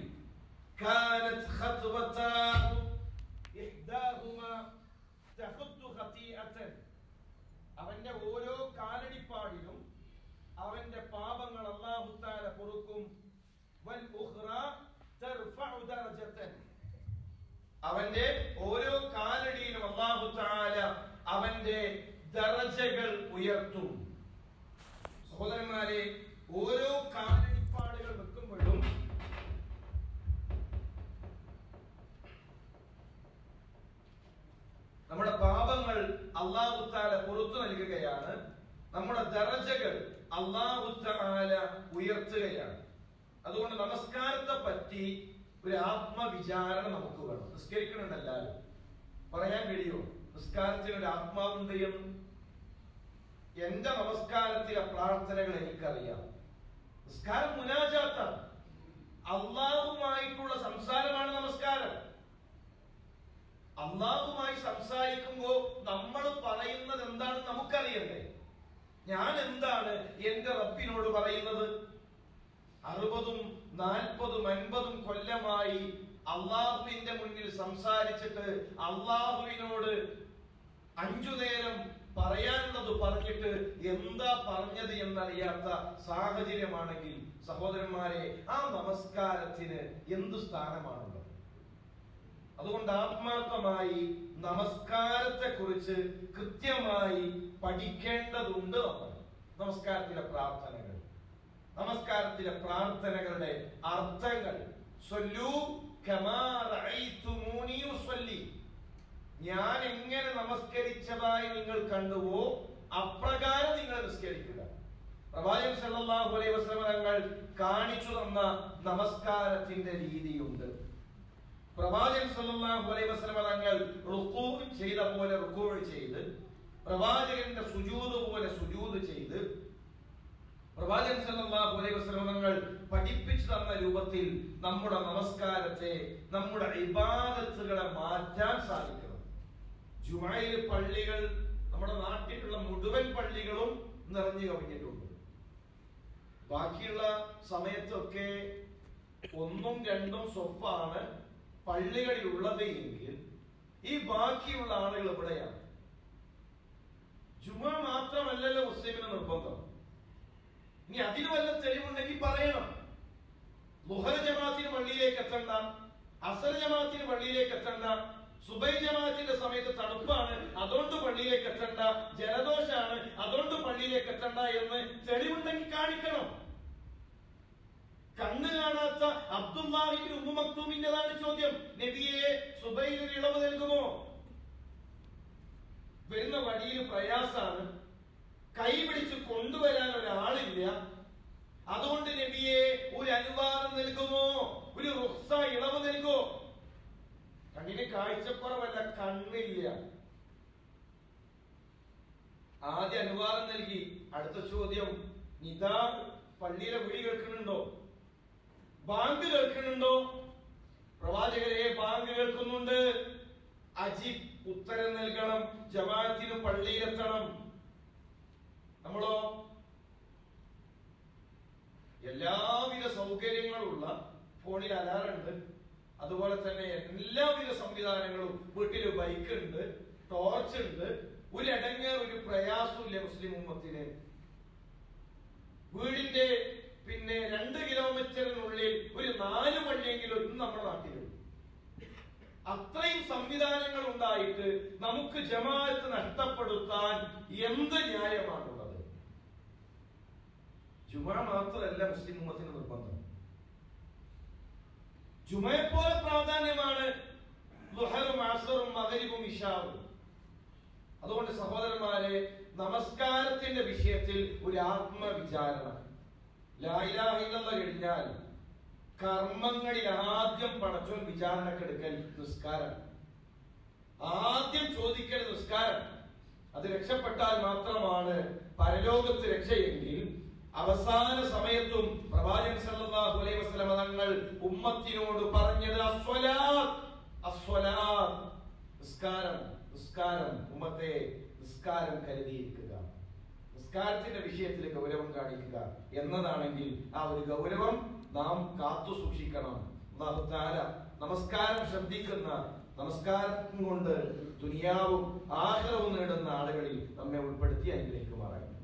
കാനത് ഖത്വതാഹു ഇഹ്ദാഹുമാ തഖുത്തു ഖതീഅതൻ, അവന്റെ ഓരോ കാലടിപ്പാടിലും അവന്റെ പാപങ്ങൾ അല്ലാഹു തആല പൊറുക്കും. വൽ ഉഖ്റാ തർഫഉ ദറജതൻ, അവന്റെ ഓരോ കാലടിയിലും അല്ലാഹു തആല അവന്റെ ദറജകൾ ഉയർത്തും. സഹോദരന്മാരെ, ഓരോ കാലടിപ്പാടുകൾ വെക്കുമ്പോഴും നമ്മുടെ പാപങ്ങൾ അല്ലാഹു തആല പുറത്തു നൽകുകയാണ്. നമ്മുടെ ദറജകൾ അല്ലാഹു തആല ഉയർത്തുകയാണ്. അതുകൊണ്ട് നമസ്കാരത്തെ പറ്റി ഒരു ആത്മവിചാരണ നമുക്ക് വേണം. നിസ്കരിക്കണുണ്ട് എല്ലാവരും, പറയാൻ കഴിയോ നിസ്കാരത്തിന് ഒരു ആത്മാവുണ്ട് എന്ന്? എന്റെ നമസ്കാരത്തിലെ പ്രാർത്ഥനകൾ എനിക്കറിയാം. നിസ്കാരം മുനാജാത്താണ്, അള്ളാഹുമായിട്ടുള്ള സംസാരമാണ് നമസ്കാരം. അള്ളാഹുമായി സംസാരിക്കുമ്പോൾ നമ്മൾ പറയുന്നത് എന്താണെന്ന് നമുക്കറിയണ്ടേ? ഞാൻ എന്താണ് എന്റെ റബ്ബിനോട് പറയുന്നത്? 60, 40, 50 കൊല്ലമായി അള്ളാഹുവിന്റെ മുന്നിൽ സംസാരിച്ചിട്ട് അള്ളാഹുവിനോട് 5 നേരം പറയാനുള്ളത് പറഞ്ഞിട്ട് എന്താ പറഞ്ഞത് എന്നറിയാത്ത സാഹചര്യമാണെങ്കിൽ സഹോദരന്മാരെ, ആ നമസ്കാരത്തിന് എന്ത് സ്ഥാനമാണുള്ളത്? അതുകൊണ്ട് ആത്മാർത്ഥമായി നമസ്കാരത്തെ കുറിച്ച് കൃത്യമായി പഠിക്കേണ്ടതുണ്ട്. നമസ്കാരത്തിലെ പ്രാർത്ഥനകൾ, നമസ്കാരത്തിലെ പ്രാർത്ഥനകളുടെ അർത്ഥങ്ങൾ. സ്വല്ലൂ കമാ റഅയ്തുമൂനി ഉസല്ലി, ഞാൻ എങ്ങനെ നമസ്കരിച്ചതായി നിങ്ങൾ കണ്ടുവോ അപ്രകാരം നിങ്ങൾ നിസ്കരിക്കുക. പ്രവാചകൻ സല്ലല്ലാഹു അലൈഹി വസല്ലം തങ്ങൾ കാണിച്ചു തന്ന നമസ്കാരത്തിന്റെ രീതിയുണ്ട്. പ്രവാചകൻ സല്ലല്ലാഹു അലൈഹി വസല്ലം തങ്ങൾ റുകൂ ചെയ്ത പോലെ റുകൂ ചെയ്ത്, പ്രവാചകന്റെ സുജൂദ് പോലെ സുജൂദ് ചെയ്ത്, പ്രവാചകൻ സല്ലല്ലാഹു അലൈഹി വസല്ലം തങ്ങൾ പഠിപ്പിച്ചു തന്ന രൂപത്തിൽ നമ്മുടെ നമസ്കാരത്തെ, നമ്മുടെ ഇബാദത്തുകളെ മാറ്റാൻ സാധിക്കണം. ജുമഅയിൽ പള്ളികൾ, നമ്മുടെ നാട്ടിലുള്ള മുഴുവൻ പള്ളികളും നിറഞ്ഞു കവിഞ്ഞിട്ടുണ്ട്. ബാക്കിയുള്ള സമയത്തൊക്കെ 1ഉം 2ഉം സ്വഫാണ് പള്ളികളിൽ ഉള്ളത് എങ്കിൽ ഈ ബാക്കിയുള്ള ആളുകൾ എവിടെയാണ്? ജുമുഅ മാത്രമല്ലല്ലോ മുസ്ലിമിന് നിർബന്ധം. ഇനി അതിന് വല്ല തെളിവുണ്ടെങ്കിൽ പറയണം. ളുഹർ ജമാഅത്തിന് പള്ളിയിലേക്ക് എത്തണ്ട, അസർ ജമാഅത്തിന് പള്ളിയിലേക്ക് എത്തണ്ട, സുബൈ ജമാഅത്തിന്റെ സമയത്ത് തണുപ്പാണ്, അതുകൊണ്ട് പള്ളിയിലേക്ക് എത്തണ്ട, ജലദോഷാണ്, അതുകൊണ്ട് പള്ളിയിലേക്ക് എത്തണ്ട എന്ന് തെളിവുണ്ടെങ്കിൽ കാണിക്കണം. കണ്ണ് കാണാത്ത അബ്ദുല്ലാഹി ഇബ്നു ഉമ്മു മക്തൂമിന്റേതാണ് ചോദ്യം. നബിയെ, സുബൈയിൽ ഒരു ഇളവ് നൽകുമോ? വരുന്ന വഴിയിൽ പ്രയാസാണ്, കൈ പിടിച്ച് കൊണ്ടുവരാൻ ഒരാളില്ല, അതുകൊണ്ട് നബിയെ ഒരു അനുവാദം നൽകുമോ, ഒരു റുഖ്സ, ഇളവ് നൽകുമോ? കണ്ണിന് കാഴ്ചക്കുറവല്ല, കണ്ണില്ല. ആദ്യ അനുവാദം നൽകി. അടുത്ത ചോദ്യം, നിദാ പള്ളിയിലെ വിളി കേൾക്കുന്നുണ്ടോ? ബാങ്ക് കേൾക്കുന്നുണ്ടോ? പ്രവാചകരെ, ബാങ്ക് കേൾക്കുന്നുണ്ട്. അജിബ്, ഉത്തരം നൽകണം. ജമാഅത്തിന് പള്ളിയിലെത്തണം. നമ്മളോ എല്ലാവിധ സൗകര്യങ്ങളുള്ള, ഫോണിൽ അലാറുണ്ട്, അതുപോലെ തന്നെ എല്ലാവിധ സംവിധാനങ്ങളും, വീട്ടില് ബൈക്ക് ഉണ്ട്, ടോർച്ച് ഉണ്ട്, ഒരു ഇടങ്ങേർ ഒരു പ്രയാസമില്ല മുസ്ലിം ഉമ്മത്തിന്. വീടിന്റെ 2 കിലോമീറ്ററിനുള്ളിൽ ഒരു 4 പള്ളിയെങ്കിലും ഇന്ന് നമ്മുടെ നാട്ടിലുണ്ട്. അത്രയും സംവിധാനങ്ങൾ ഉണ്ടായിട്ട് നമുക്ക് ജമാഅത്ത് നഷ്ടപ്പെടുത്താൻ എന്ത് ന്യായമാണുള്ളത്? ജുമുഅ മാത്രമല്ല മുസ്ലിം ഉമ്മത്തിന് നിർബന്ധം. ജുമുഅയെ പോലെ പ്രാധാന്യമാണ് ളുഹറും അസ്റും മഗ്രിബും ഇശാവും. അതുകൊണ്ട് സഹോദരന്മാരെ, നമസ്കാരത്തിന്റെ വിഷയത്തിൽ ഒരു ആത്മവിചാരണ. ലാ ഇലാഹ ഇല്ലല്ലാഹ് കഴിഞ്ഞാൽ കർമ്മങ്ങളിൽ ആദ്യം പടച്ചോൻ വിചാരണക്കെടുക്കൽ നിസ്കാരം. ആദ്യം ചോദിക്കൽ നിസ്കാരം. അത് രക്ഷപ്പെട്ടാൽ മാത്രമാണ് പരലോകത്ത് രക്ഷയെങ്കിൽ അവസാന സമയത്തും പ്രവാചകൻ സല്ലല്ലാഹു അലൈഹി വസല്ലം തങ്ങൾ ഉമ്മത്തിനോട് പറഞ്ഞത് അസ്വലാത്ത്, അസ്വലാത്ത്, നിസ്കാരം, നിസ്കാരം. ഉമ്മത്തെ, നിസ്കാരം കരുതിയിരിക്കുക, നിസ്കാരത്തിന്റെ വിഷയത്തിൽ ഗൗരവം കാണിക്കുക എന്നതാണെങ്കിൽ ആ ഒരു ഗൗരവം നാം കാത്തു സൂക്ഷിക്കണം. അല്ലാഹു തആല നമസ്കാരം ശ്രദ്ധിക്കുന്ന, നമസ്കാരം കൊണ്ട് ദുനിയാവും ആഖിറവും നേടുന്ന ആളുകളിൽ നമ്മെ ഉൾപ്പെടുത്തി അനുഗ്രഹിക്കുമാറാകട്ടെ.